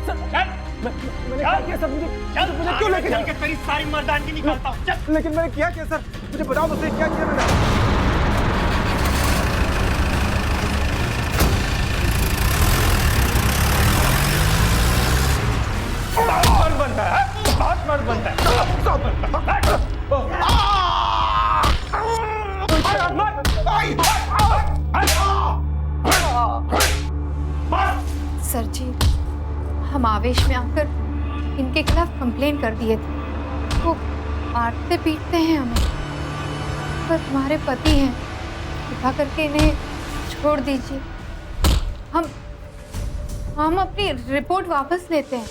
मैंने क्या किया सर? मुझे क्यों लेके जा? तेरी सारी मर्दानगी निकालता हूँ। चल। लेकिन मैंने क्या किया सर? मुझे बताओ तो सही, क्या किया मैंने? मर्द बनता है, बहुत मर्द बनता है। सर जी, हम आवेश में आकर इनके खिलाफ कंप्लेन कर दिए थे। वो मारते पीटते हैं हमें, पर तुम्हारे पति हैं, कृपा करके इन्हें छोड़ दीजिए। हम अपनी रिपोर्ट वापस लेते हैं।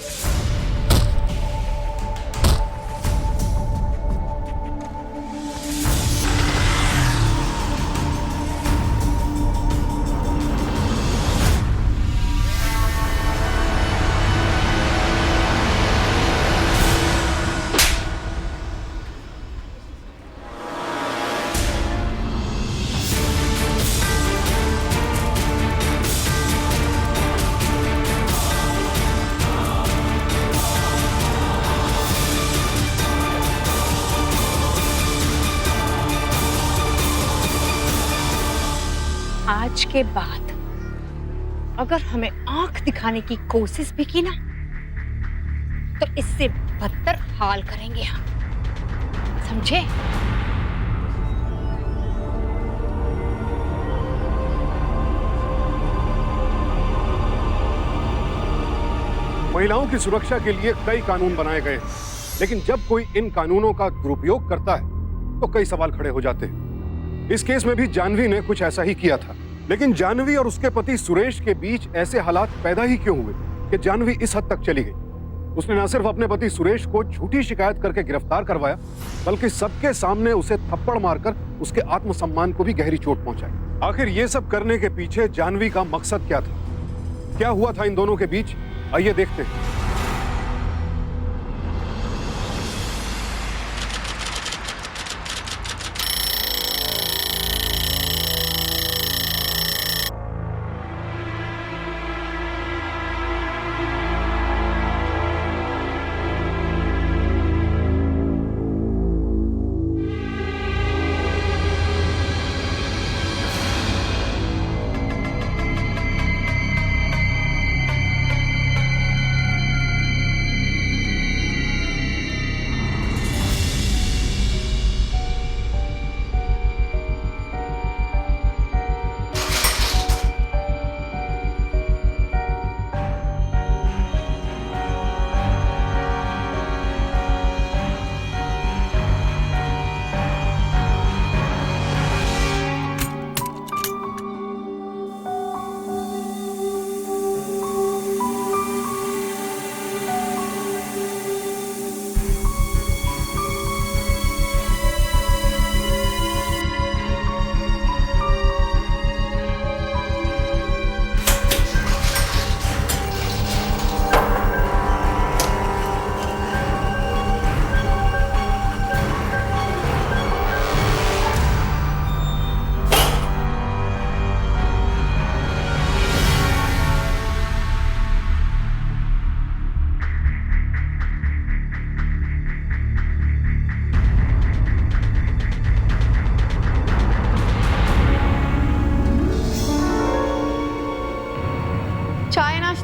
आज के बाद अगर हमें आंख दिखाने की कोशिश भी की ना, तो इससे बदतर हाल करेंगे हम, समझे? महिलाओं की सुरक्षा के लिए कई कानून बनाए गए, लेकिन जब कोई इन कानूनों का दुरुपयोग करता है तो कई सवाल खड़े हो जाते हैं। इस केस में भी जानवी ने कुछ ऐसा ही किया था, लेकिन जानवी और उसके पति सुरेश के बीच ऐसे हालात पैदा ही क्यों हुए कि जानवी इस हद तक चली गई? उसने न सिर्फ अपने पति सुरेश को झूठी शिकायत करके गिरफ्तार करवाया, बल्कि सबके सामने उसे थप्पड़ मारकर उसके आत्मसम्मान को भी गहरी चोट पहुंचाई। आखिर ये सब करने के पीछे जानवी का मकसद क्या था? क्या हुआ था इन दोनों के बीच? आइए देखते हैं।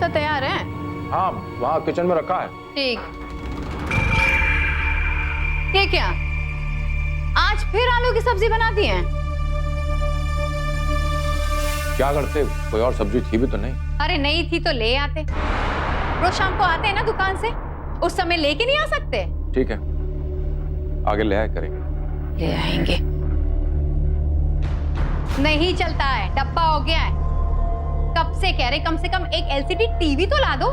तैयार है? हाँ, वहाँ किचन में रखा है। ठीक। ये क्या, आज फिर आलू की सब्जी बनाती हैं? क्या करते, कोई और सब्जी थी भी तो नहीं? अरे नहीं थी तो ले आते। रोज शाम को आते हैं ना दुकान से, उस समय लेके नहीं आ सकते? ठीक है, आगे ले आया करेंगे। ले आएंगे। नहीं चलता है, डब्बा हो गया है। कब से कह रहे कम से कम एक एलसीडी टीवी तो ला दो।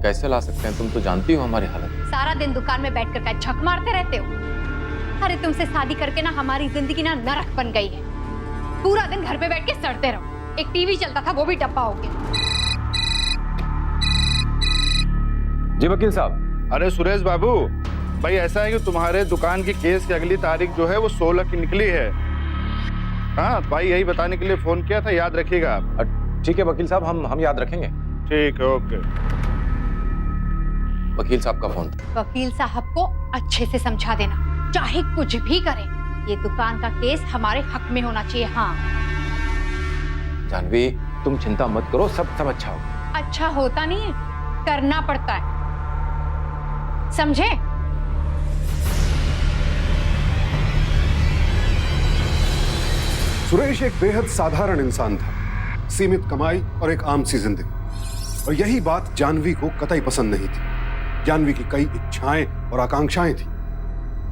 कैसे ला सकते हैं, तुम तो जानती हो हमारी हालत। सारा दिन दुकान में बैठकर क्या झक मारते रहते हो? अरे तुमसे शादी करके ना हमारी जिंदगी ना नरक बन गई है। पूरा दिन घर पे बैठ के सड़ते रहो। एक टीवी चलता था, वो भी डब्बा हो गया। जी वकील साहब। अरे सुरेश बाबू, भाई ऐसा है कि तुम्हारे दुकान की केस की अगली तारीख जो है वो 16 की निकली है। हाँ भाई, यही बताने के लिए फोन किया था, याद रखिएगा आप। ठीक है वकील साहब, हम याद रखेंगे। ठीक है, ओके। वकील साहब का फोन था। वकील साहब को अच्छे से समझा देना, चाहे कुछ भी करें, ये दुकान का केस हमारे हक में होना चाहिए। हाँ जानवी, तुम चिंता मत करो, सब अच्छा होगा। अच्छा होता नहीं है, करना पड़ता है, समझे? सुरेश एक बेहद साधारण इंसान था, सीमित कमाई और एक आम सी जिंदगी, और यही बात जानवी को कतई पसंद नहीं थी। जानवी की कई इच्छाएं और आकांक्षाएं थी,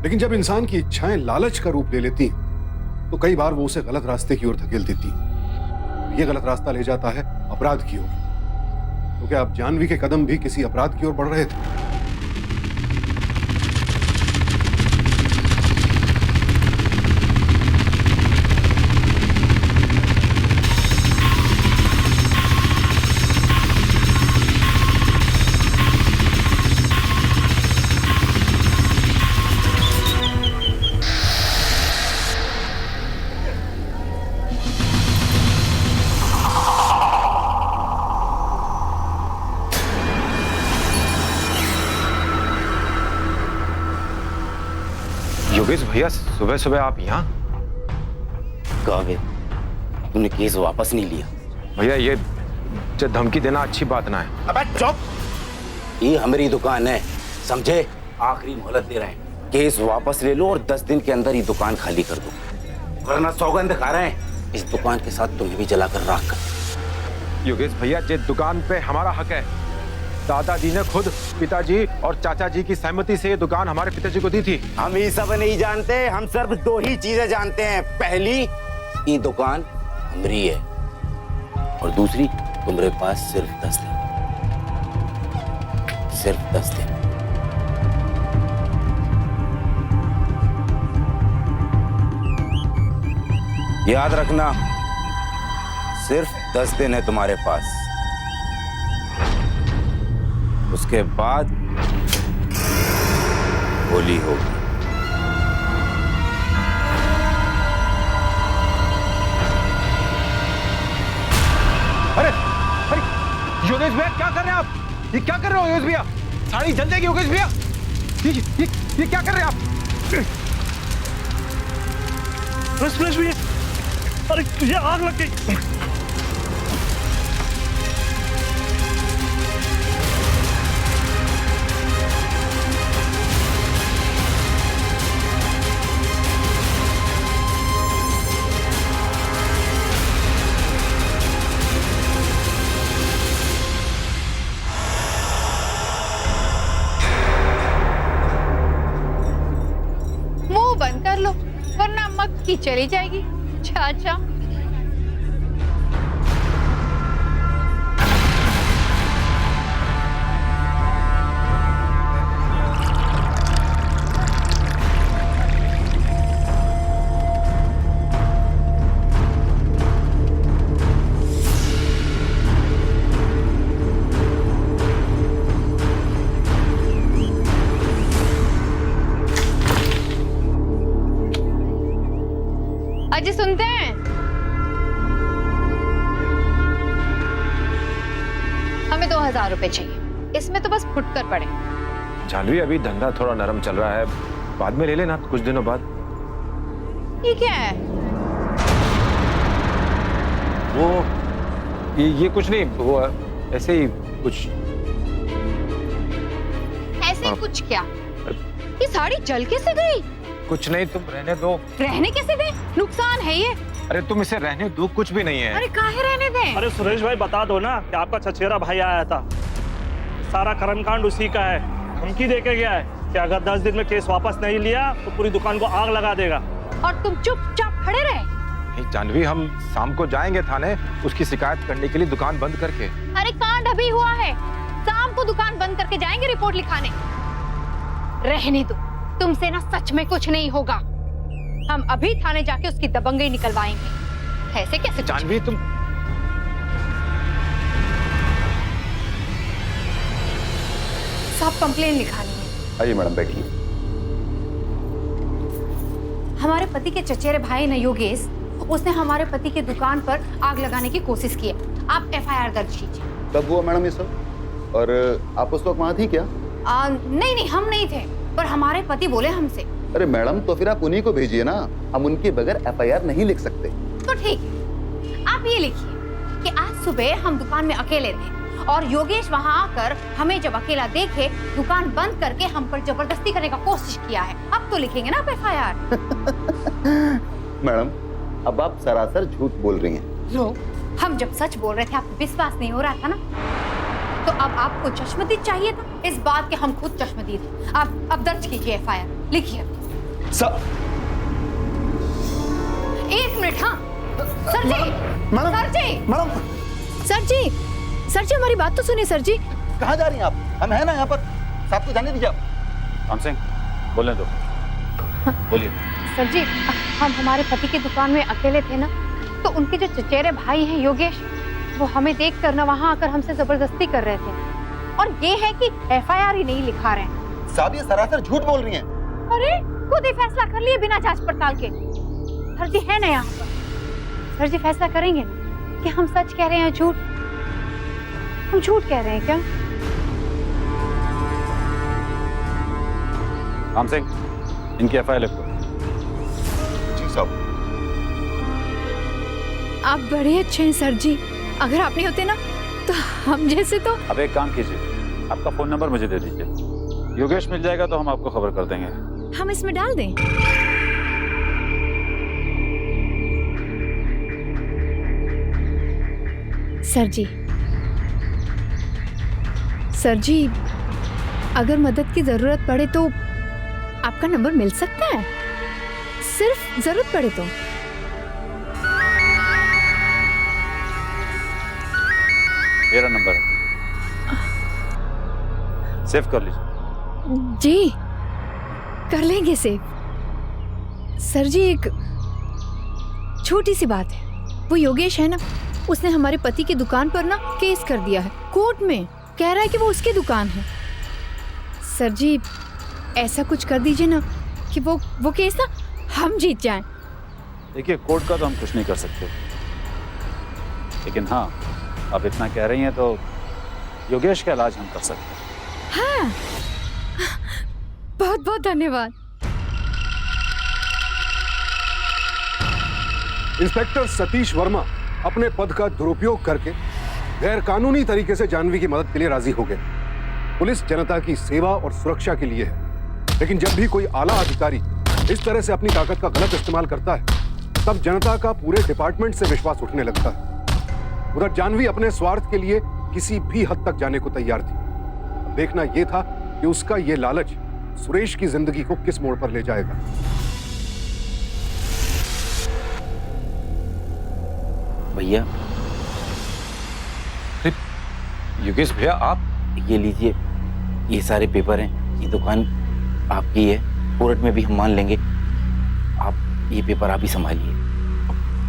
लेकिन जब इंसान की इच्छाएं लालच का रूप ले लेती हैं, तो कई बार वो उसे गलत रास्ते की ओर धकेल देती हैं। ये गलत रास्ता ले जाता है अपराध की ओर। तो क्या अब जानवी के कदम भी किसी अपराध की ओर बढ़ रहे थे? योगेश भैया, सुबह सुबह आप यहाँ? कावे, तूने केस वापस नहीं लिया? भैया ये धमकी देना अच्छी बात ना है। अबे चुप! ये हमारी दुकान है, समझे? आखिरी मोहलत दे रहे हैं, केस वापस ले लो और 10 दिन के अंदर ये दुकान खाली कर दो, वरना सौगंध खा रहे हैं इस दुकान के साथ तुम्हें भी जलाकर राख कर। योगेश भैया, ये दुकान पे हमारा हक है। दादाजी ने खुद पिताजी और चाचा जी की सहमति से ये दुकान हमारे पिताजी को दी थी। हम ये सब नहीं जानते, हम सिर्फ 2 ही चीजें जानते हैं। पहली, ये दुकान हमारी है, और दूसरी, तुम्हारे पास सिर्फ 10 दिन, सिर्फ 10 दिन। याद रखना, सिर्फ 10 दिन है तुम्हारे पास, उसके बाद होली होगी। अरे अरे योगेश भैया, क्या कर रहे हैं आप? ये क्या कर रहे हो योगेश भैया? साड़ी जल जाएगी योगेश भैया। ये क्या कर रहे हैं आप? सुरेश भैया, अरे तुझे आग लग गई। बंद कर लो, वरना मक्खी चली जाएगी। चाचा, अजी सुनते हैं? हमें 2000 रुपए चाहिए, इसमें तो बस फुटकर पड़े। जानवी, अभी धंधा थोड़ा नरम चल रहा है, बाद में ले लेना, कुछ दिनों बाद। ये क्या है? वो ये कुछ नहीं, वो ऐसे ही कुछ। ऐसे कुछ क्या? ये साड़ी जल कैसे गई? कुछ नहीं, तुम रहने दो। रहने कैसे दे? नुकसान है ये। अरे तुम इसे रहने दो, कुछ भी नहीं है। अरे काहे रहने दें? अरे सुरेश भाई, बता दो ना कि आपका चचेरा भाई आया था, सारा कर्मकांड उसी का है। धमकी देके गया है कि अगर 10 दिन में केस वापस नहीं लिया तो पूरी दुकान को आग लगा देगा। और तुम चुपचाप खड़े रहे? नहीं जानवी, हम शाम को जाएंगे थाने उसकी शिकायत करने के लिए, दुकान बंद करके। अरे कांड अभी हुआ है, शाम को दुकान बंद करके जाएंगे रिपोर्ट लिखाने। रहने दो, तुमसे ना सच में कुछ नहीं होगा। हम अभी थाने जाके उसकी दबंगई निकलवाएंगे। ऐसे कैसे? जानवी तुम। साहब, कंप्लेन लिखानी है। आइए मैडम, बैठिए। हमारे पति के चचेरे भाई न योगेश, उसने हमारे पति की दुकान पर आग लगाने की कोशिश की है। आप FIR दर्ज कीजिए। कब हुआ मैडम ये सब? और आप उस वक्त वहाँ थी क्या? नहीं नहीं, हम नहीं थे, पर हमारे पति बोले हमसे। अरे मैडम, तो फिर आप उन्हीं को भेजिए ना, हम उनके बगैर एफआईआर नहीं लिख सकते। तो ठीक है, आप ये लिखिए कि आज सुबह हम दुकान में अकेले थे और योगेश वहाँ आकर हमें जब अकेला देखे दुकान बंद करके हम पर जबरदस्ती करने का कोशिश किया है। अब तो लिखेंगे ना आप एफआईआर। मैडम, अब आप सरासर झूठ बोल रही हैं। लो, हम जब सच बोल रहे थे आपको विश्वास नहीं हो रहा था ना, तो अब आपको चश्मदीद चाहिए था। इस बात के हम खुद चश्मदीद हैं। आप अब दर्ज कीजिए एफआईआर, लिखिए। एक मिनट। हाँ सर जी, सर जी, सर जी, सर जी, हमारी बात तो सुनिए सर जी। कहाँ जा रही हैं आप? हम हैं ना यहाँ पर, साहब को जाने दीजिए आप। राम सिंह, बोलने दो, बोलिए। सर जी, हम हमारे पति की दुकान में अकेले थे ना, तो उनके जो चचेरे भाई हैं योगेश, वो हमें देख कर ना वहाँ आकर हमसे जबरदस्ती कर रहे थे, और ये है कि एफआईआर ही नहीं लिखा रहे हैं। साहब, ये सरासर झूठ बोल रही हैं। अरे खुद ही फैसला कर लिए बिना जांच पड़ताल के। सर जी है ना यहाँ पर, सर जी फैसला करेंगे ना कि हम सच कह रहे हैं झूठ। हम झूठ कह रहे हैं क्या? राम सिंह, इनकी एफआईआर लिखो। जी साहब। आप बड़े अच्छे हैं सर जी, अगर आप नहीं होते ना तो हम जैसे तो। अब एक काम कीजिए, आपका फोन नंबर मुझे दे दीजिए, योगेश मिल जाएगा तो हम आपको खबर कर देंगे। हम इसमें डाल दें? सर जी, सर जी, अगर मदद की जरूरत पड़े तो आपका नंबर मिल सकता है, सिर्फ जरूरत पड़े तो। मेरा नंबर है, सेव कर लीजिए। जी कर लेंगे सेव। सर जी, एक छोटी सी बात है, वो योगेश है ना, उसने हमारे पति की दुकान पर ना केस कर दिया है कोर्ट में, कह रहा है कि वो उसकी दुकान है। सर जी ऐसा कुछ कर दीजिए ना कि वो केस ना हम जीत जाएं। देखिए, कोर्ट का तो हम कुछ नहीं कर सकते, लेकिन हाँ, आप इतना कह रही हैं तो योगेश का इलाज हम कर सकते हैं। हाँ, बहुत बहुत धन्यवाद। इंस्पेक्टर सतीश वर्मा अपने पद का दुरुपयोग करके गैर कानूनी तरीके से जानवी की मदद के लिए राजी हो गए। पुलिस जनता की सेवा और सुरक्षा के लिए है, लेकिन जब भी कोई आला अधिकारी इस तरह से अपनी ताकत का गलत इस्तेमाल करता है, तब जनता का पूरे डिपार्टमेंट से विश्वास उठने लगता है। उधर जानवी अपने स्वार्थ के लिए किसी भी हद तक जाने को तैयार थी। देखना यह था कि उसका यह लालच सुरेश की जिंदगी को किस मोड़ पर ले जाएगा। भैया, योगेश भैया, आप ये लीजिए, ये सारे पेपर हैं, ये दुकान आपकी है, कोर्ट में भी हम मान लेंगे। आप ये पेपर आप ही संभालिए।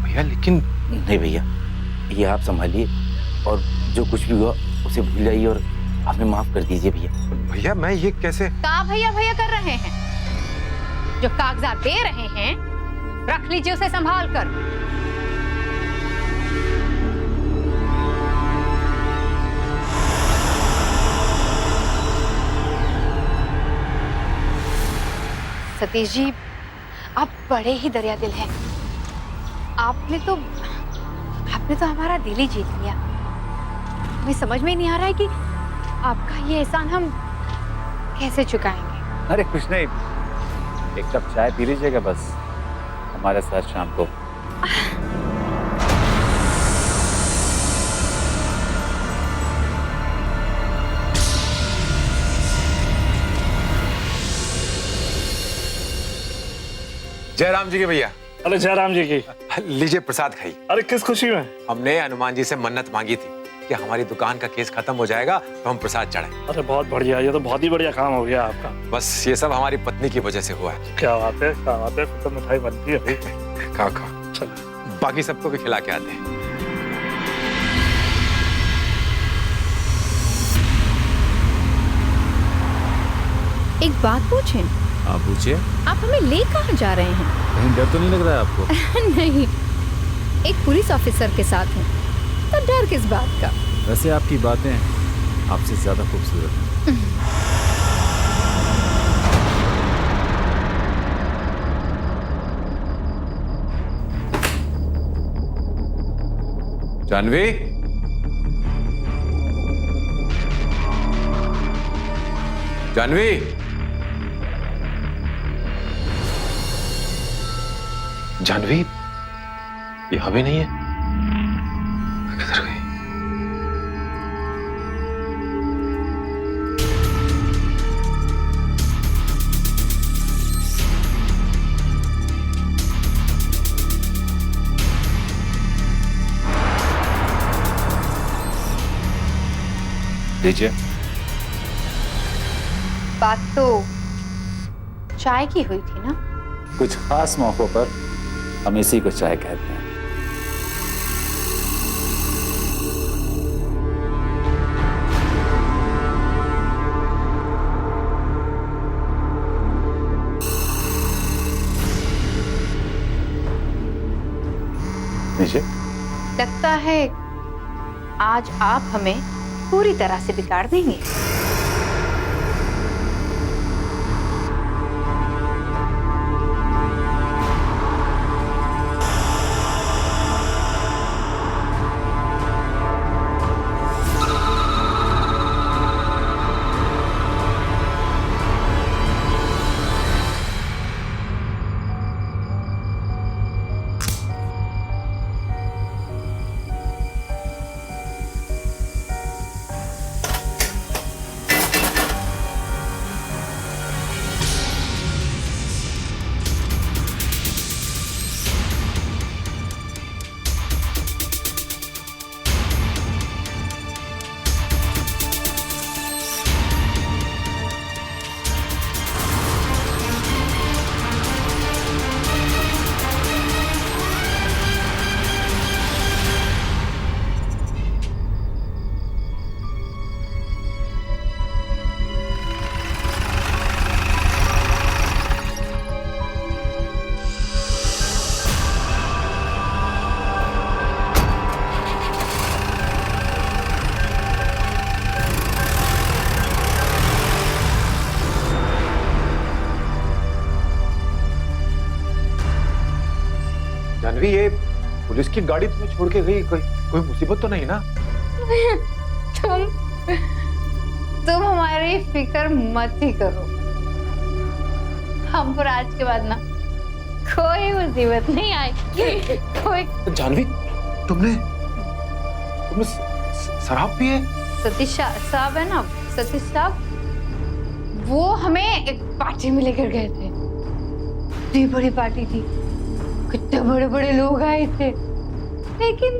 भैया लेकिन। नहीं भैया, ये आप संभालिए, और जो कुछ भी हुआ उसे भूल जाइए और हमें माफ कर दीजिए भैया। भैया मैं ये कैसे? क्या भैया भैया कर रहे हैं? जो कागजात दे रहे हैं रख लीजिए उसे संभाल कर। सतीश जी, आप बड़े ही दरिया दिल हैं। आपने तो हमारा दिल ही जीत लिया। हमें समझ में नहीं आ रहा है कि आपका ये एहसान हम कैसे चुकाएंगे। अरे कुछ नहीं, एक कप चाय पी लीजिएगा बस हमारे साथ शाम को। जयराम जी के भैया। अरे जयराम जी की। लीजिए प्रसाद खाइए। अरे किस खुशी में? हमने हनुमान जी से मन्नत मांगी थी कि हमारी दुकान का केस खत्म हो जाएगा तो हम प्रसाद चढ़ाएं। अरे बहुत बढ़िया, ये तो बहुत ही बढ़िया काम हो गया आपका। बस ये सब हमारी पत्नी की वजह से हुआ है। क्या बात है, क्या बात है। तो मिठाई बनती है अभी। खाओ खाओ, चलो बाकी सबको भी खिला के आते हैं। एक बात पूछें? आप पूछिए। आप हमें ले कहाँ जा रहे हैं? कहीं डर तो नहीं लग रहा है आपको? नहीं, एक पुलिस ऑफिसर के साथ हैं, तो डर किस बात का? वैसे आपकी बातें आपसे ज्यादा खूबसूरत हैं। जानवी, जानवी, जानवी, यहां भी नहीं है। किधर गई? लीजिए। बात तो चाय की हुई थी ना? कुछ खास मौकों पर हम इसी को चाय कहते हैं। लीजिए। लगता है आज आप हमें पूरी तरह से बिगाड़ देंगे। जानवी, ये पुलिस की गाड़ी तुम्हें छोड़ के गई, कोई मुसीबत तो नहीं ना? तुम हमारी फिक्र मत ही करो। हम पर आज के बाद ना कोई मुसीबत नहीं आएगी। कोई जानवी, तुमने शराब पी है? सतीश साहब है ना, सतीश साहब, वो हमें एक पार्टी में लेकर गए थे। इतनी बड़ी पार्टी थी, कितने बड़े बड़े लोग आए थे, लेकिन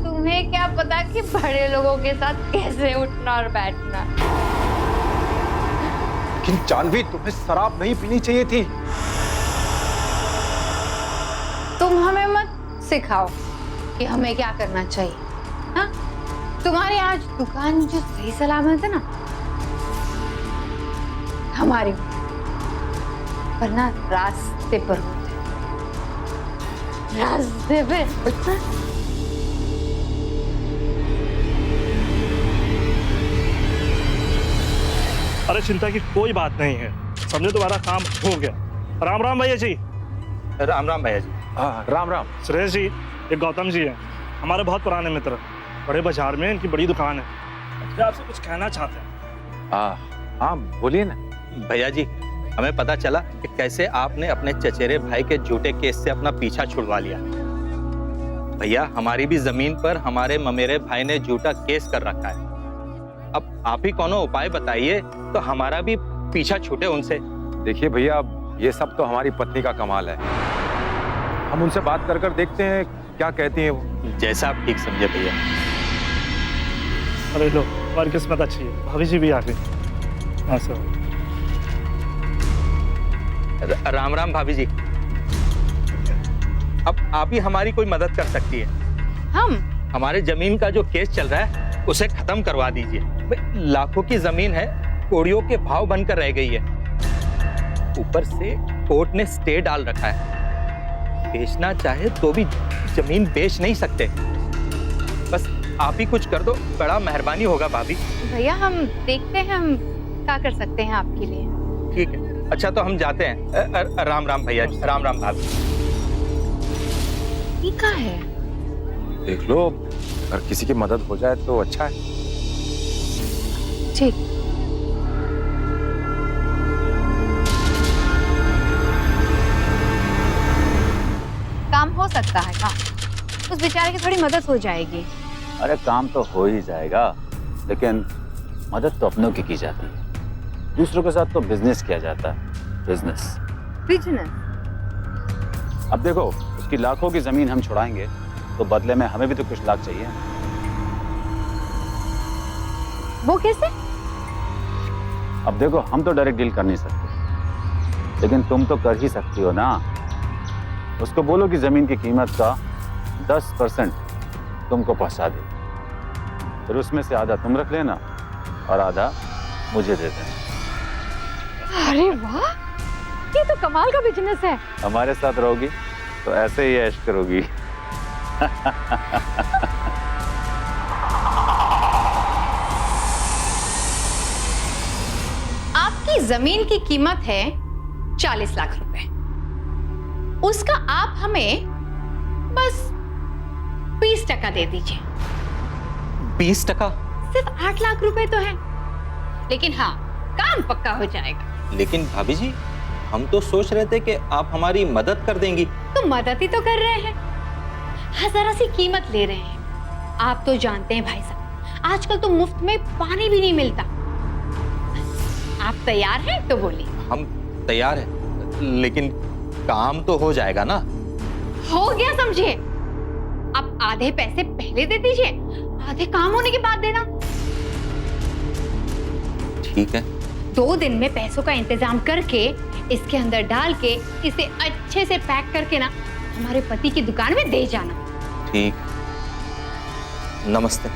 तुम्हें क्या पता कि बड़े लोगों के साथ कैसे उठना और बैठना। लेकिन जानवी, तुम्हें शराब नहीं पीनी चाहिए थी। तुम हमें मत सिखाओ कि हमें क्या करना चाहिए। हाँ, तुम्हारी आज दुकान जो सही सलामत है ना, हमारी, वरना रास्ते पर होते, रास्ते पे। अरे चिंता की कोई बात नहीं है, समझे, तुम्हारा काम हो गया। राम राम भैया जी। राम राम भैया जी। हाँ, राम राम। सुरेश जी, ये गौतम जी हैं, हमारे बहुत पुराने मित्र। बड़े बाजार में इनकी बड़ी दुकान है। ये आपसे कुछ कहना चाहते हैं। हाँ, बोलिए ना। भैया जी, हमें पता चला कि कैसे आपने अपने चचेरे भाई के झूठे केस से अपना पीछा छुड़वा लिया। भैया, हमारी भी जमीन पर हमारे ममेरे भाई ने झूठा केस कर रखा है। अब आप ही कोनो उपाय बताइए तो हमारा भी पीछा छूटे उनसे। देखिए भैया, ये सब तो हमारी पत्नी का कमाल है। हम उनसे बात कर कर देखते हैं क्या कहती हैं वो। जैसा आप ठीक समझे भैया। अरे लो, और किस्मत अच्छी है, भाभी जी भी आ गई। हाँ सर। राम राम भाभी जी। अब आप ही हमारी कोई मदद कर सकती है। हम हमारे जमीन का जो केस चल रहा है उसे खत्म करवा दीजिए। भाई, लाखों की जमीन है, कौड़ियों के भाव बनकर रह गई है। ऊपर से कोर्ट ने स्टे डाल रखा है, बेचना चाहे तो भी जमीन बेच नहीं सकते। बस आप ही कुछ कर दो, बड़ा मेहरबानी होगा भाभी। भैया, हम देखते हैं हम क्या कर सकते हैं आपके लिए। ठीक है, अच्छा तो हम जाते हैं। राम राम भैया जी। राम राम भाभी। ये क्या है? देख लो, अगर किसी की मदद हो जाए तो अच्छा है। ठीक। काम हो सकता है का? उस बेचारे की थोड़ी मदद हो जाएगी। अरे काम तो हो ही जाएगा, लेकिन मदद तो अपनों की जाती है, दूसरों के साथ तो बिजनेस किया जाता है। Business business? अब देखो, उसकी लाखों की जमीन हम छुड़ाएंगे तो बदले में हमें भी तो कुछ लाख चाहिए। वो कैसे? अब देखो, हम तो डायरेक्ट डील कर नहीं सकते, लेकिन तुम तो कर ही सकती हो ना। उसको बोलो कि जमीन की कीमत का 10% तुमको पहुंचा दे, फिर उसमें से आधा तुम रख लेना और आधा मुझे दे देना। अरे वाह, ये तो कमाल का बिजनेस है। हमारे साथ रहोगी तो ऐसे ही ऐश करोगी। आपकी जमीन की कीमत है 40 लाख रुपए। उसका आप हमें बस 20% दे दीजिए। 20%? सिर्फ 8 लाख रुपए तो है, लेकिन हाँ, काम पक्का हो जाएगा। लेकिन भाभी जी, हम तो सोच रहे थे कि आप हमारी मदद कर देंगी। तो मदद ही तो कर रहे हैं, हजारा सी कीमत ले रहे हैं। आप तो जानते हैं भाई साहब, आजकल तो मुफ्त में पानी भी नहीं मिलता। आप तैयार हैं तो बोलिए। हम तैयार हैं, लेकिन काम तो हो जाएगा ना? हो गया समझिए। आप आधे पैसे पहले दे दीजिए, आधे काम होने के बाद देना। ठीक है। 2 दिन में पैसों का इंतजाम करके इसके अंदर डाल के इसे अच्छे से पैक करके ना हमारे पति की दुकान में दे जाना। ठीक। नमस्ते।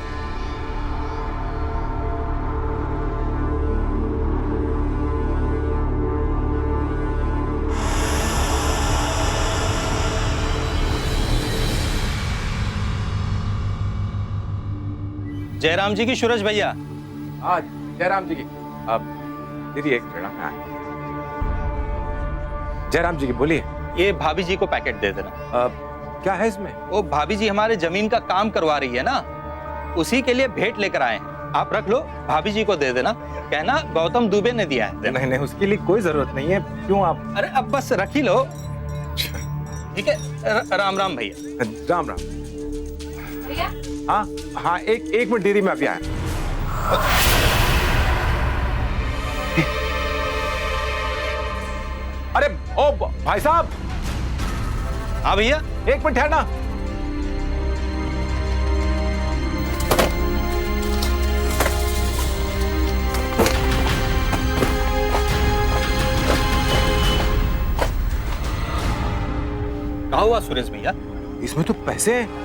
जयराम जी की सूरज भैया। हाँ जयराम जी की। अब दीदी एक मिनट। हाँ जयराम जी की, बोलिए। ये भाभी जी को पैकेट दे देना। क्या है इसमें? वो भाभी जी हमारे जमीन का काम करवा रही है ना, उसी के लिए भेंट लेकर आए हैं। आप रख लो, भाभी जी को दे देना, कहना गौतम दुबे ने दिया है। नहीं नहीं, उसके लिए कोई जरूरत नहीं है। क्यों आप? अरे अब बस रख ही लो। ठीक है, राम राम भैया। राम राम। हाँ हाँ, एक मिनट दीदी, मैं अभी आया। अरे ओ भाई साहब। हाँ भैया। एक मिनट ठहरना। कहा हुआ सुरेश भैया? इसमें तो पैसे हैं।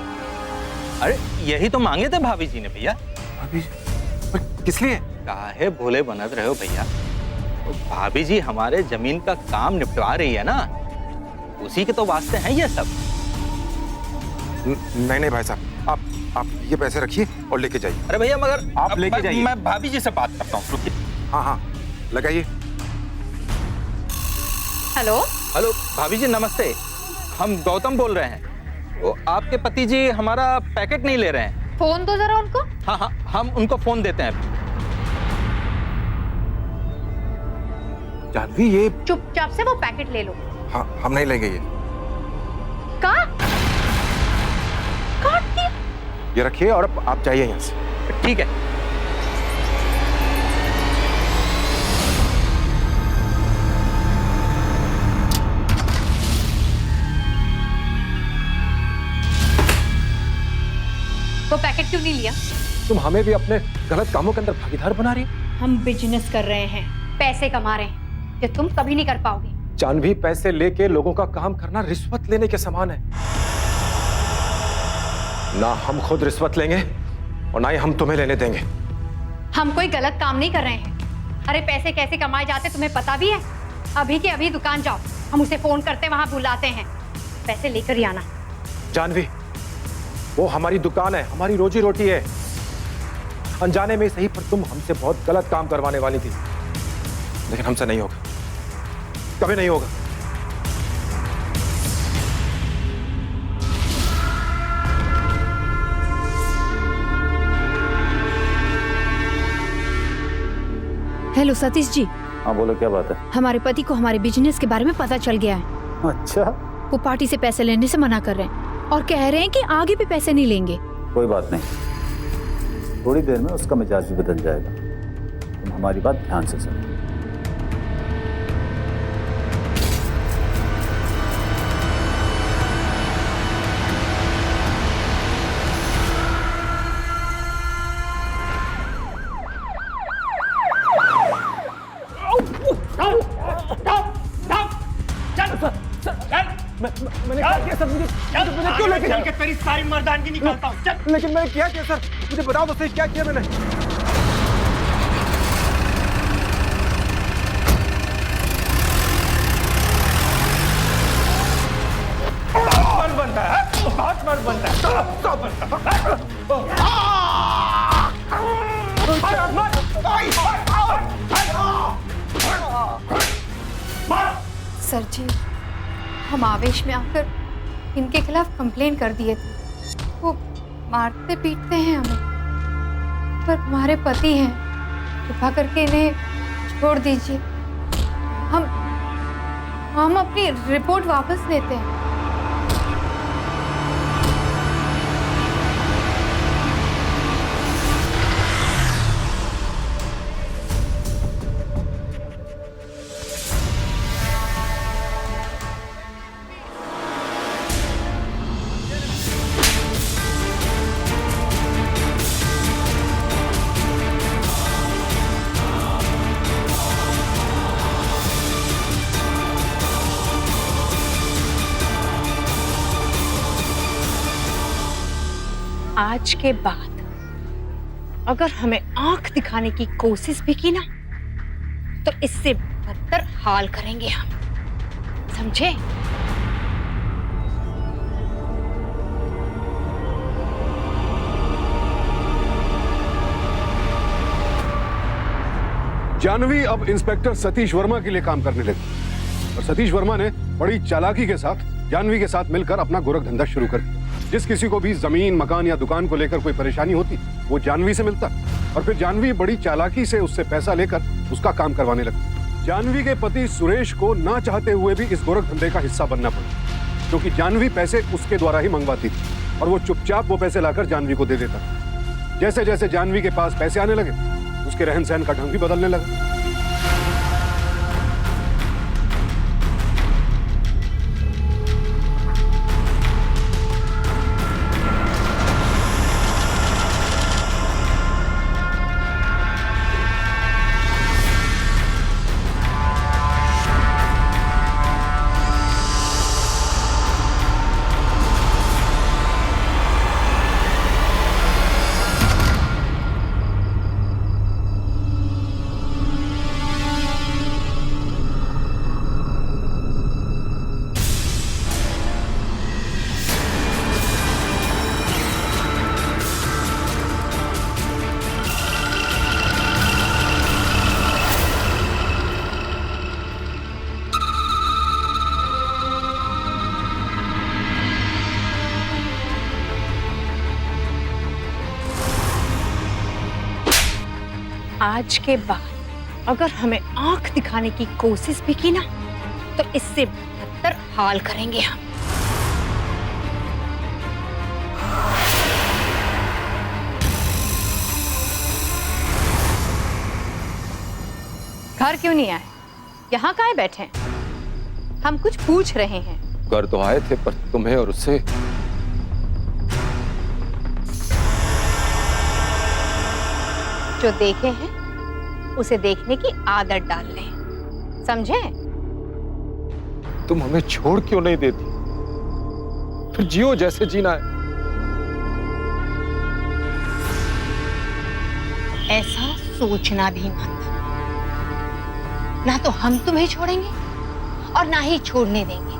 अरे यही तो मांगे थे भाभी जी ने भैया। भाभी? पर किस लिए? काहे भोले बनत रहे हो भैया? तो भाभी जी हमारे जमीन का काम निपटवा रही है ना, उसी के तो वास्ते हैं ये सब। नहीं नहीं भाई साहब, आप ये पैसे रखिए और लेके जाइए। अरे भैया मगर आप लेके जाइए। मैं भाभी जी से बात करता हूँ, रुकिए। हाँ हाँ लगाइए। हेलो हेलो भाभी जी नमस्ते, हम गौतम बोल रहे हैं। वो आपके पति जी हमारा पैकेट नहीं ले रहे हैं। फोन दो जरा उनको। हाँ हाँ, हम उनको फोन देते हैं। जानवी, ये चुपचाप से वो पैकेट ले लो। हाँ, हम नहीं लेंगे। ये काट दिया। ये रखिए और आप जाइए यहाँ से। ठीक है। वो पैकेट क्यों नहीं लिया? तुम हमें भी अपने गलत कामों के अंदर भागीदार बना रही हो। हम बिजनेस कर रहे हैं, पैसे कमा रहे हैं, जो तुम कभी नहीं कर पाओगे। जानवी, पैसे लेके लोगों का काम करना रिश्वत लेने के समान है। ना हम खुद रिश्वत लेंगे और ना ही हम तुम्हें लेने देंगे। हम कोई गलत काम नहीं कर रहे हैं। अरे पैसे कैसे कमाए जाते तुम्हें पता भी है? अभी के अभी दुकान जाओ, हम उसे फोन करते वहां बुलाते हैं, पैसे लेकर ही आना। जानवी, वो हमारी दुकान है, हमारी रोजी रोटी है। अनजाने में सही पर तुम हमसे बहुत गलत काम करवाने वाली थी, लेकिन हमसे नहीं होगा, कभी नहीं होगा। हेलो सतीश जी, हाँ बोलो, क्या बात है? हमारे पति को हमारे बिजनेस के बारे में पता चल गया है। अच्छा, वो पार्टी से पैसे लेने से मना कर रहे हैं और कह रहे हैं कि आगे भी पैसे नहीं लेंगे। कोई बात नहीं, थोड़ी देर में उसका मिजाज भी बदल जाएगा। तुम हमारी बात ध्यान से सुनो। मैंने क्या किया सर? मुझे क्यों लेके चल के तेरी सारी मर्दानगी निकालता हूँ। चल। लेकिन मैंने क्या किया सर? मुझे बताओ तो सही, क्या किया मैंने? मर्द बनता है, बहुत मर्द बनता है। सर जी, हम आवेश में आकर इनके खिलाफ कंप्लेन कर दिए थे। वो मारते पीटते हैं हमें, पर हमारे पति हैं, कृपा करके इन्हें छोड़ दीजिए। हम अपनी रिपोर्ट वापस लेते हैं। आज के बाद अगर हमें आंख दिखाने की कोशिश भी की ना, तो इससे बदतर हाल करेंगे हम, समझे? जानवी अब इंस्पेक्टर सतीश वर्मा के लिए काम करने लगी और सतीश वर्मा ने बड़ी चालाकी के साथ जानवी के साथ मिलकर अपना गोरख धंधा शुरू कर दिया। जिस किसी को भी जमीन, मकान या दुकान को लेकर कोई परेशानी होती, वो जानवी से मिलता और फिर जानवी बड़ी चालाकी से उससे पैसा लेकर उसका काम करवाने लगती। जानवी के पति सुरेश को ना चाहते हुए भी इस गोरख धंधे का हिस्सा बनना पड़ा, क्योंकि जानवी पैसे उसके द्वारा ही मंगवाती थी और वो चुपचाप वो पैसे लाकर जानवी को दे देता। जैसे जैसे जानवी के पास पैसे आने लगे, उसके रहन सहन का ढंग भी बदलने लगा। आज के बाद अगर हमें आंख दिखाने की कोशिश भी की ना, तो इससे बदतर हाल करेंगे हम। घर क्यों नहीं आए? यहाँ काहे बैठे हैं? हम कुछ पूछ रहे हैं। घर तो आए थे, पर तुम्हें और उससे जो देखे हैं उसे देखने की आदत डाल लें, समझे? तुम हमें छोड़ क्यों नहीं देती? फिर जियो जैसे जीना है। ऐसा सोचना भी मत। ना तो हम तुम्हें छोड़ेंगे और ना ही छोड़ने देंगे,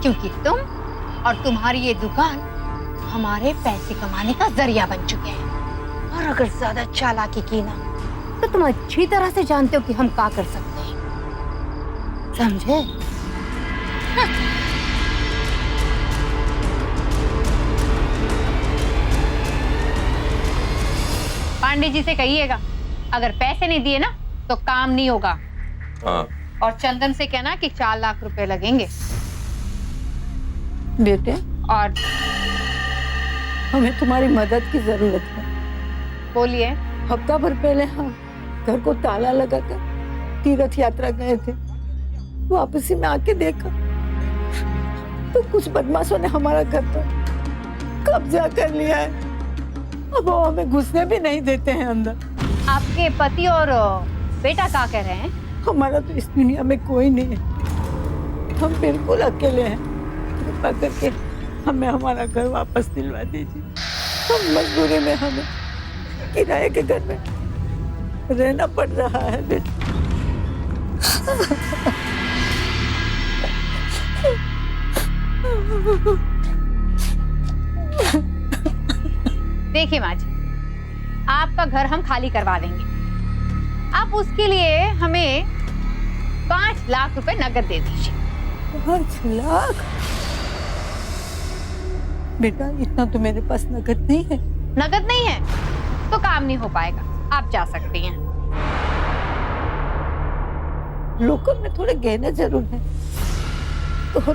क्योंकि तुम और तुम्हारी ये दुकान हमारे पैसे कमाने का जरिया बन चुके हैं। और अगर ज्यादा चालाकी की ना, तो तुम अच्छी तरह से जानते हो कि हम क्या कर सकते हैं, समझे? पांडे जी से कहिएगा, अगर पैसे नहीं दिए ना तो काम नहीं होगा। हाँ। और चंदन से कहना कि 4 लाख रुपए लगेंगे। बेटे, और हमें तुम्हारी मदद की जरूरत है। बोलिए। हफ्ता भर पहले हम घर को ताला लगाकर तीर्थ यात्रा गए थे। वापसी में आके देखा तो कुछ बदमाशों ने हमारा घर पर कब्जा कर लिया है। अब वो हमें घुसने भी नहीं देते हैं अंदर। आपके पति और बेटा क्या कह रहे हैं? हमारा तो इस दुनिया में कोई नहीं है, हम बिल्कुल अकेले हैं। कृपा करके हमें हमारा घर वापस दिलवा दीजिए। हम मजबूरी में हमें किराए के घर में रहना पड़ रहा है बेटा। देखिए माँ जी, आपका घर हम खाली करवा देंगे। आप उसके लिए हमें 5 लाख रुपए नकद दे दीजिए। 5 लाख? बेटा, इतना तो मेरे पास नकद नहीं है। नकद नहीं है तो काम नहीं हो पाएगा, आप जा सकती हैं। लोकल में थोड़े गहने जरूर हैं,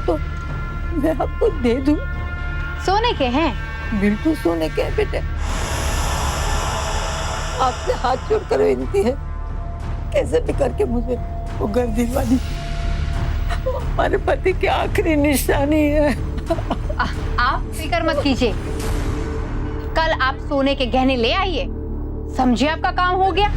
तो मैं आपको दे दूं। सोने के हैं? बिल्कुल सोने के हैं बेटे। आपसे हाथ जोड़कर विनती है, कैसे भी करके मुझे वो घर दिलवा दीजिए। वो हमारे पति की आखिरी निशानी है। आप फिक्र मत कीजिए, कल आप सोने के गहने ले आइए, समझिए आपका काम हो गया।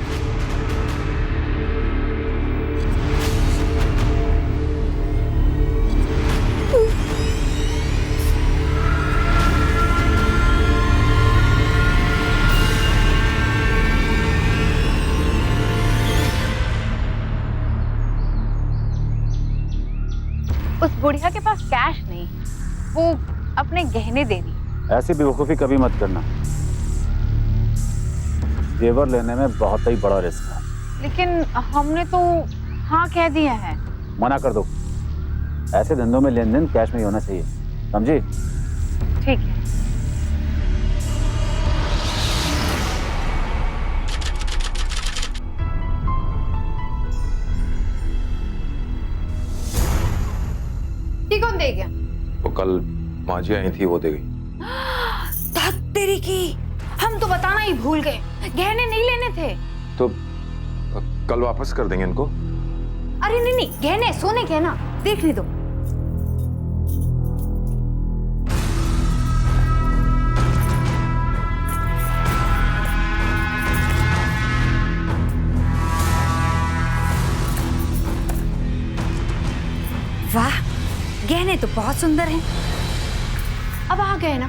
उस बुढ़िया के पास कैश नहीं, वो अपने गहने दे दी। ऐसी बेवकूफ़ी कभी मत करना। जेवर लेने में बहुत ही बड़ा रिस्क है। लेकिन हमने तो हाँ कह दिया है। मना कर दो। ऐसे धंधों में लेन देन कैश में ही होना चाहिए, समझी? ठीक है। ये कौन दे गया? वो कल माँ जी आई थी, वो दे गई। तेरी की, हम तो बताना ही भूल गए, गहने नहीं लेने थे। तो कल वापस कर देंगे इनको। अरे नहीं नहीं, गहने सोने के ना, देखने दो। वाह, गहने तो बहुत सुंदर हैं। अब आ गए ना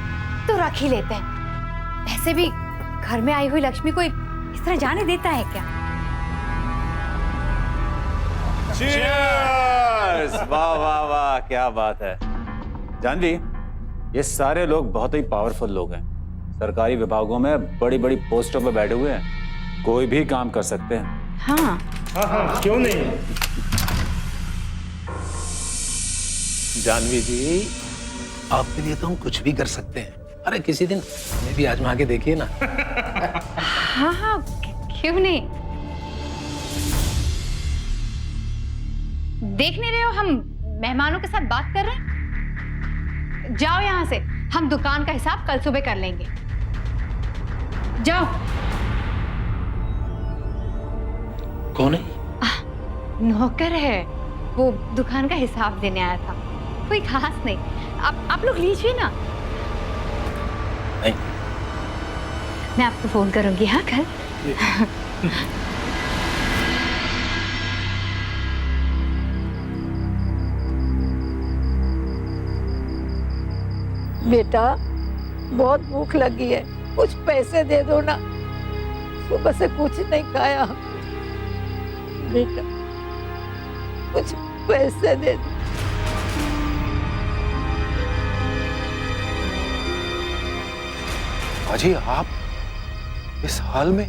तो रख ही लेते हैं। वैसे भी घर में आई हुई लक्ष्मी को इस तरह जाने देता है क्या? Cheers! वाह वाह वाह, क्या बात है। जानवी, ये सारे लोग बहुत ही पावरफुल लोग हैं। सरकारी विभागों में बड़ी बड़ी पोस्टों पर बैठे हुए हैं, कोई भी काम कर सकते हैं। हाँ हाँ, क्यों नहीं। जानवी जी, आपके लिए तो हम कुछ भी कर सकते हैं। अरे किसी दिन हमें भी आजमा के देखिए ना। हाँ हाँ, क्यों नहीं। देख नहीं रहे हो हम मेहमानों के साथ बात कर रहे हैं? जाओ यहाँ से, हम दुकान का हिसाब कल सुबह कर लेंगे। जाओ। कौन है? नौकर है, वो दुकान का हिसाब देने आया था, कोई खास नहीं। आप लोग लीजिए ना। नहीं। मैं आपको फोन करूंगी हाँ कल। बेटा, बहुत भूख लगी है, कुछ पैसे दे दो ना। सुबह से कुछ नहीं खाया। बेटा, कुछ पैसे दे दो। अजी, आप इस हाल में?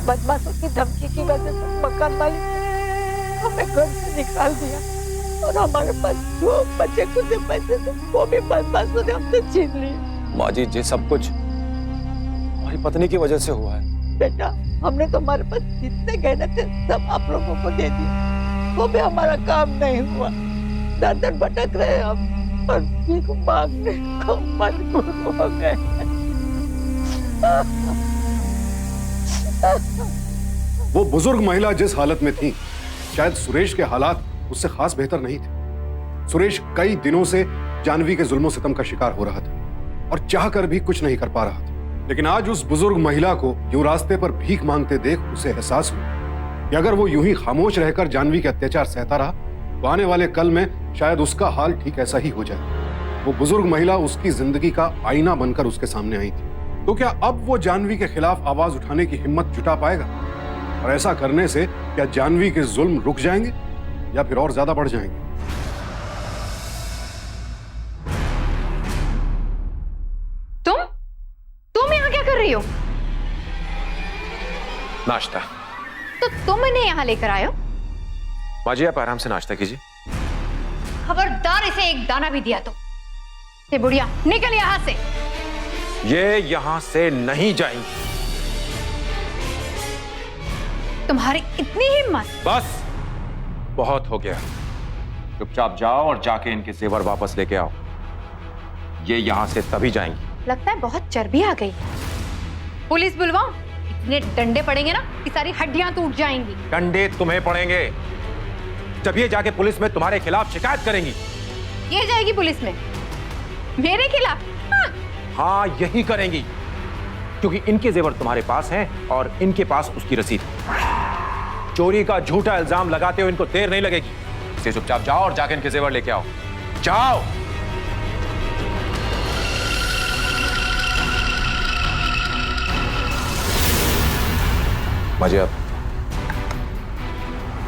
बदमाशों की धमकी की वजह से मकान मालिक ने हमें घर से निकाल दिया। और हमारे पास जो बच्चे कुछ पैसे थे वो भी बदमाशों ने हमसे छीन लिए। माँ जी, ये सब कुछ हमारी पत्नी की वजह से हुआ है। बेटा, हमने तो हमारे पास जितने गहने थे सब आप लोगों को दे दिए, वो भी हमारा काम नहीं हुआ। दर दर भटक रहे हम और भीख मांगने को मजबूर हो गए। वो बुजुर्ग महिला जिस हालत में थी, शायद सुरेश के हालात उससे खास बेहतर नहीं थे। सुरेश कई दिनों से जानवी के जुल्मों सितम का शिकार हो रहा था और चाहकर भी कुछ नहीं कर पा रहा था। लेकिन आज उस बुजुर्ग महिला को यूं रास्ते पर भीख मांगते देख उसे एहसास हुआ कि अगर वो यूं ही खामोश रहकर जानवी के अत्याचार सहता रहा तो आने वाले कल में शायद उसका हाल ठीक ऐसा ही हो जाए। वो बुजुर्ग महिला उसकी जिंदगी का आईना बनकर उसके सामने आई थी। तो क्या अब वो जानवी के खिलाफ आवाज उठाने की हिम्मत जुटा पाएगा? और ऐसा करने से क्या जानवी के जुल्म रुक जाएंगे या फिर और ज्यादा बढ़ जाएंगे? तुम यहाँ क्या कर रही हो? नाश्ता। तो तुम इन्हें यहाँ लेकर आए हो? माँ जी, आप आराम से नाश्ता कीजिए। खबरदार इसे एक दाना भी दिया तो ये बुढ़िया निकल यहाँ से। ये यहाँ से नहीं जाएंगी। तुम्हारी इतनी हिम्मत? बस बहुत हो गया। चुपचाप जाओ और जाके इनके जेवर वापस लेके आओ। ये यहाँ से तभी जाएंगी। लगता है बहुत चर्बी आ गई। पुलिस बुलवाओ, इतने डंडे पड़ेंगे ना कि सारी हड्डियां टूट जाएंगी। डंडे तुम्हें पड़ेंगे जब ये जाके पुलिस में तुम्हारे खिलाफ शिकायत करेंगी। ये जाएगी पुलिस में मेरे खिलाफ? हाँ, यही करेंगी, क्योंकि इनके जेवर तुम्हारे पास हैं और इनके पास उसकी रसीद। चोरी का झूठा इल्जाम लगाते हो इनको देर नहीं लगेगी। इसे चुपचाप जाओ और जाके इनके जेवर लेके आओ। जाओ। माजी, आप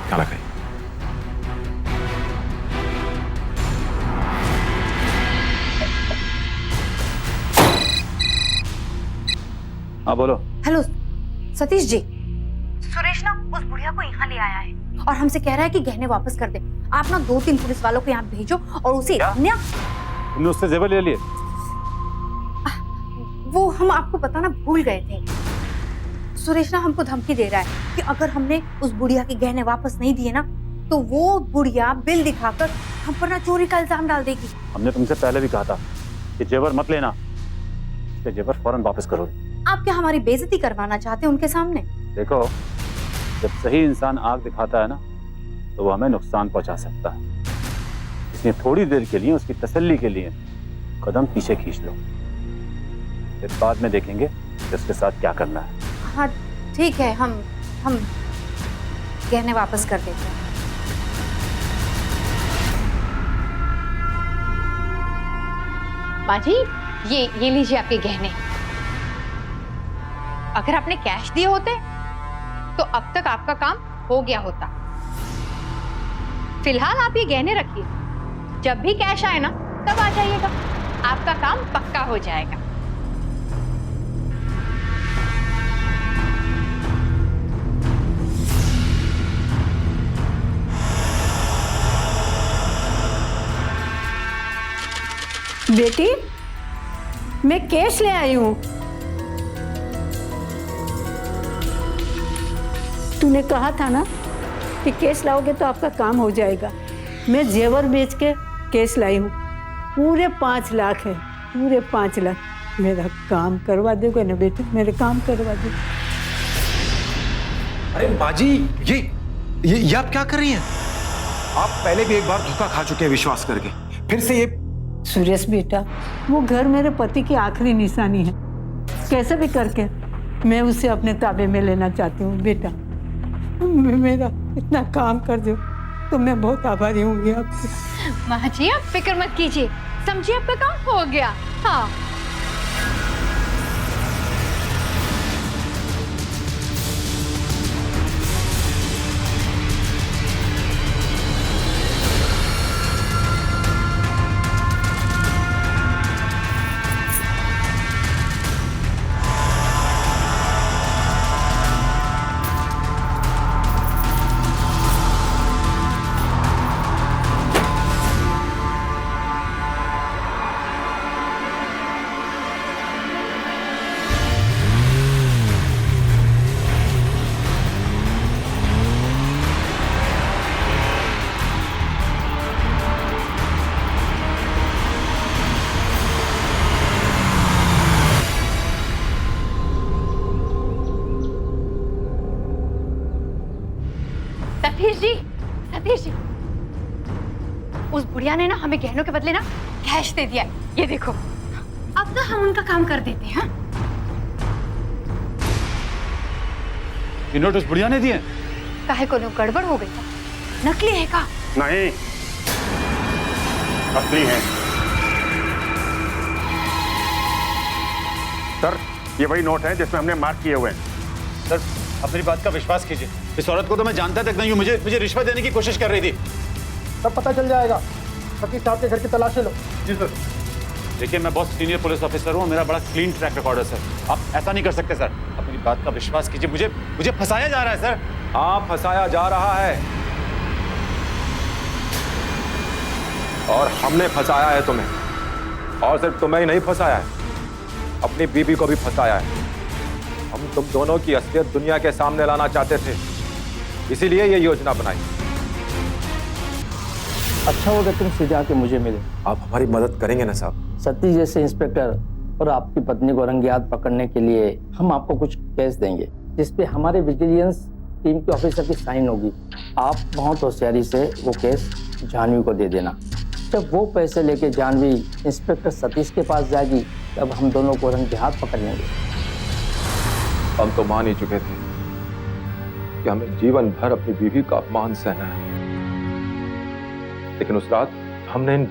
खाना खाइए। हाँ बोलो। हेलो सतीश जी, सुरेश ना उस बुढ़िया को यहाँ ले आया है और हमसे कह रहा है कि गहने वापस कर दे। आप ना 2-3 पुलिस वालों को यहाँ भेजो और उसे तुमने उससे जेवर ले लिए? वो हम आपको बताना भूल गए थे। सुरेश ना हमको धमकी दे रहा है कि अगर हमने उस बुढ़िया के गहने वापस नहीं दिए ना तो वो बुढ़िया बिल दिखाकर हम पर ना चोरी का इल्जाम डाल देगी। हमने तुमसे पहले भी कहा था कि जेवर मत लेना, इसके जेवर फौरन वापस करो। आप क्या हमारी बेइज्जती करवाना चाहते हैं उनके सामने? देखो, जब सही इंसान आग दिखाता है ना तो वो हमें नुकसान पहुंचा सकता है, इसलिए थोड़ी देर के लिए उसकी तसल्ली के लिए कदम पीछे खींच लो, फिर बाद में देखेंगे कि उसके साथ क्या करना है। हाँ ठीक है, हम गहने वापस कर देते हैं। माँ जी, ये लीजिए आपके गहने। अगर आपने कैश दिए होते तो अब तक आपका काम हो गया होता। फिलहाल आप ये गहने रखिए, जब भी कैश आए ना तब आ जाइएगा, आपका काम पक्का हो जाएगा। बेटी, मैं कैश ले आई हूँ। तूने कहा था ना कि कैश लाओगे तो आपका काम हो जाएगा। मैं जेवर बेच के कैश लाई हूँ, पूरे 5 लाख है, पूरे 5 लाख। मेरा काम करवा दोगे ना बेटी? मेरे काम करवा दो। अरे बाजी, ये आप क्या कर रही हैं? आप पहले भी एक बार धोखा खा चुके हैं विश्वास करके, फिर से ये। सुरेश बेटा, वो घर मेरे पति की आखिरी निशानी है, कैसे भी करके मैं उसे अपने ताबे में लेना चाहती हूँ। बेटा, मेरा इतना काम कर दो तो मैं बहुत आभारी होंगी आपसे। माँ जी, आप फिक्र मत कीजिए, समझिए आपका काम हो गया। हाँ भैया ने ना हमें गहनों के बदले ना कैश दे दिया है, ये देखो। अब ना हम उनका काम कर देते हैं। ये नोट उस बुढ़िया ने दिए? काहे को गड़बड़ हो गई था? नकली है का? नहीं, असली है। सर, ये वही नोट है जिसमें हमने मार्क किए हुए हैं। सर, आप मेरी बात का विश्वास कीजिए। इस औरत को तो मैं जानता तक नहीं हूँ। मुझे रिश्वत देने की कोशिश कर रही थी। सब पता चल जाएगा। सतीश साहब के घर की तलाशी लो। जी सर। देखिए, मैं बहुत सीनियर पुलिस ऑफिसर हूँ, मेरा बड़ा क्लीन ट्रैक रिकॉर्ड है सर। आप ऐसा नहीं कर सकते सर। आप मेरी बात का विश्वास कीजिए। मुझे फंसाया जा रहा है सर। हाँ, फंसाया जा रहा है और हमने फंसाया है तुम्हें। और सिर्फ तुम्हें ही नहीं फंसाया है, अपनी बीबी को भी फंसाया है। हम तुम दोनों की असलियत दुनिया के सामने लाना चाहते थे, इसीलिए ये योजना बनाई। अच्छा होगा तुम सीधे आके मुझे मिले। आप हमारी मदद करेंगे ना साहब? सतीश जैसे इंस्पेक्टर और आपकी पत्नी को रंगे हाथ पकड़ने के लिए हम आपको कुछ केस देंगे, जिसपे हमारे विजिलेंस टीम के ऑफिसर की साइन होगी। आप बहुत होशियारी से वो केस जानवी को दे देना। जब वो पैसे लेके जानवी इंस्पेक्टर सतीश के पास जाएगी, तब हम दोनों को रंगे हाथ पकड़ लेंगे। हम तो मान ही चुके थे कि हमें जीवन भर अपनी बीवी का अपमान सहना है, लेकिन उस रात हमने इन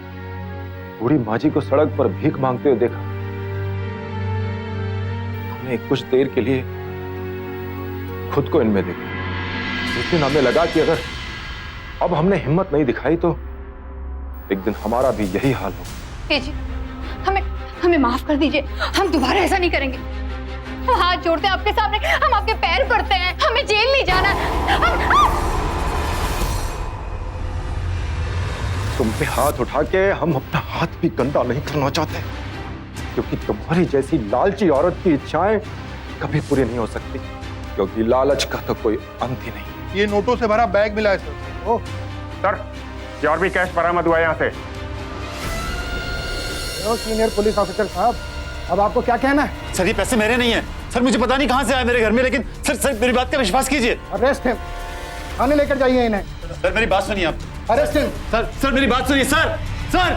बूढ़ी माँ जी को सड़क पर भीख मांगते हुए देखा। हमने कुछ देर के लिए खुद को इनमें देखा। उस दिन हमें लगा कि अगर अब हमने हिम्मत नहीं दिखाई तो एक दिन हमारा भी यही हाल होगा। जी, हमें माफ कर दीजिए, हम दोबारा ऐसा नहीं करेंगे। हम हाथ जोड़ते हैं आपके सामने, हम आपके पैर पड़ते हैं, हमें जेल नहीं जाना। तुम पे हाथ उठा के हम अपना हाथ भी गंदा नहीं करना चाहते, क्योंकि तुम्हारी जैसी लालची औरत की इच्छाएं कभी पूरी नहीं हो सकती, क्योंकि लालच का तो कोई अंत ही नहीं। ये नोटों से भरा बैग मिला है सर। ओह सर, ये और भी कैश बरामद हुआ है यहाँ से। सीनियर पुलिस ऑफिसर साहब, अब आपको क्या कहना है? सर, ये पैसे मेरे नहीं है सर। मुझे पता नहीं कहाँ से आए मेरे घर में, लेकिन सर मेरी बात का विश्वास कीजिए। अरेस्ट हिम, थाने लेकर जाइए इन्हें। सर मेरी बात सुनिए आप। Arrest him. सर मेरी बात सुनिए सर।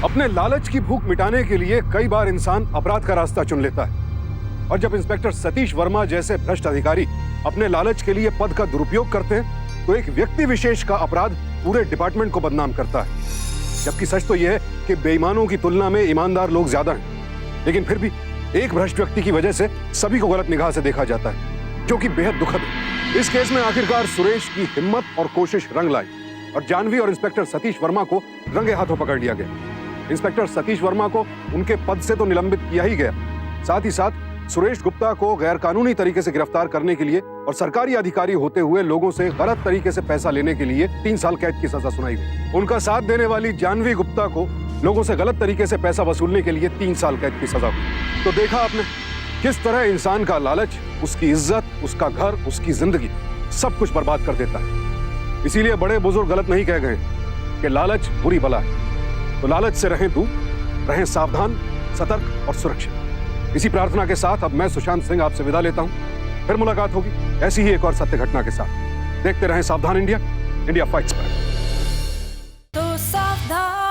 अपने लालच की भूख मिटाने के लिए कई बार इंसान अपराध का रास्ता चुन लेता है, और जब इंस्पेक्टर सतीश वर्मा जैसे भ्रष्ट अधिकारी अपने लालच के लिए पद का दुरुपयोग करते हैं, तो एक व्यक्ति विशेष का अपराध पूरे डिपार्टमेंट को बदनाम करता है। जबकि सच तो यह है कि बेईमानों की तुलना में ईमानदार लोग ज्यादा हैं, लेकिन फिर भी एक भ्रष्ट व्यक्ति की वजह से सभी को गलत निगाह से देखा जाता है, जो कि बेहद दुखद है। इस केस में आखिरकार सुरेश की हिम्मत और कोशिश रंग लाई और जानवी और इंस्पेक्टर सतीश वर्मा को रंगे हाथों पकड़ लिया गया। इंस्पेक्टर सतीश वर्मा को उनके पद से तो निलंबित किया ही गया, साथ ही साथ सुरेश गुप्ता को गैरकानूनी तरीके से गिरफ्तार करने के लिए और सरकारी अधिकारी होते हुए लोगों से गलत तरीके से पैसा लेने के लिए 3 साल कैद की सजा सुनाई गई। उनका साथ देने वाली जानवी गुप्ता को लोगों से गलत तरीके से पैसा वसूलने के लिए 3 साल कैद की सजा हुई। तो देखा आपने किस तरह इंसान का लालच उसकी इज्जत, उसका घर, उसकी जिंदगी सब कुछ बर्बाद कर देता है। इसीलिए बड़े बुजुर्ग गलत नहीं कह गए कि लालच बुरी बला है। तो लालच से रहें दूर, रहें सावधान, सतर्क और सुरक्षित। इसी प्रार्थना के साथ अब मैं सुशांत सिंह आपसे विदा लेता हूं। फिर मुलाकात होगी ऐसी ही एक और सत्य घटना के साथ। देखते रहें सावधान इंडिया, इंडिया फाइट्स बैक। तो सावधान